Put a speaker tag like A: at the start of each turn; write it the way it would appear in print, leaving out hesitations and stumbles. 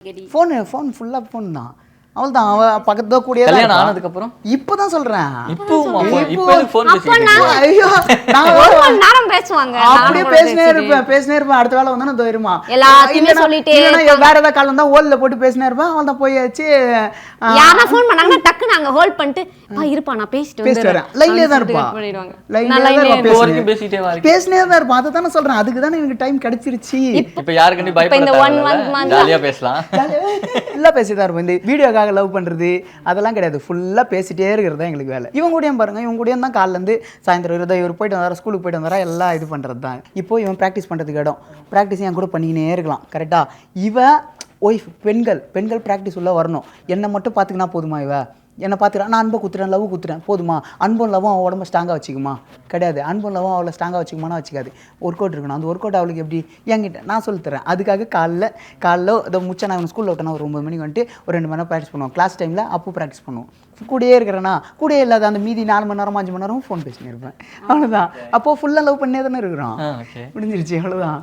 A: Phone ஃபுல்லாக phone தான். அவள் தான் அவ பக்கத்துல கூடிய
B: கல்யாணம் ஆனதுக்கு அப்புறம்
A: இப்பதான் சொல்றேன்.
B: இப்போ ஃபோன்
A: ஐயோ
C: நேரம் பேசுவாங்க.
A: அப்படியே பேசினே இருப்பேன். அடுத்த வேலை வந்தா நான் தருமா
C: எல்லாத்தையுமே சொல்லிட்டே
A: வேற ஏதாவது கால் வந்தா ஹோல்ல போட்டு பேசினே இருப்பேன். அவள் தான் போயாச்சு.
C: யாரா ஃபோன் பண்ணாங்கன்னா டக்கு நாங்க ஹோல்ட் பண்ணிட்டு பா இருப்பா நான் பேசிட்டு
A: வரேன். லைன்லயே தான் இருப்பா. பேசினே தான் இருப்பா. அதை தானே சொல்றேன். அதுக்கு தானே எனக்கு டைம் கிடைச்சிருச்சு.
B: இப்போ யாருக்கண்டி பயப்பட ஜாலியா பேசலாம்.
A: ஃபுல்லா பேசிதான் இருப்போம். இந்த வீடியோக்காக லவ் பண்றது அதெல்லாம் கிடையாது. ஃபுல்லா பேசிட்டே இருக்கிறது தான் எங்களுக்கு வேலை. இவங்க கூடயும் பாருங்க, இவங்க கூடயும் தான் காலைல இருந்து சாயந்தரம் இவர் போயிட்டு வந்தாரா, ஸ்கூலுக்கு போயிட்டு வந்தாரா, எல்லாம் இது பண்றது தான். இப்போ இவன் ப்ராக்டிஸ் பண்றதுக்கு இடம், ப்ராக்டிஸ் என் கூட பண்ணிக்கினே இருக்கலாம். கரெக்டா? இவ ஒய்ஃப், பெண்கள் ப்ராக்டிஸ் உள்ள வரணும். என்னை மட்டும் பார்த்துக்கினா போதுமா? இவ என்னை பார்த்துக்கிறேன், நான் அன்பை குத்துறேன், லவ் குத்துறேன், போதுமா? அன்பும் லவ்வும் அவன் உடம்பு ஸ்ட்ராங்காக வச்சுக்குமா? கிடையாது. அன்பும் லவ்வும் அவளை ஸ்ட்ராங்காக வச்சுக்குமானா வச்சுக்காது. ஒர்க் அவுட் இருக்கணும். அந்த ஒர்க் அவுட் அவளுக்கு எப்படி என்கிட்ட நான் சொல்லித்தரேன். அதுக்காக காலைல இதை முச்சா நான் ஸ்கூலில் விட்டேன்னா ஒரு 9 மணிக்கு வந்துட்டு ஒரு 2 மணி நேரம் ப்ராக்டிஸ் பண்ணுவோம். கிளாஸ் டைமில் அப்போ ப்ராக்டிஸ் பண்ணுவோம். கூடயே இருக்கிறேன்னா கூடயே இல்லாத அந்த மீதி 4 மணி நேரம் 5 மணி நேரம் ஃபோன் பேசினே இருப்பேன். அவ்வளோதான். அப்போது ஃபுல்லாக லவ் பண்ணே தானே இருக்கிறோம். முடிஞ்சிருச்சு. அவ்வளோதான்.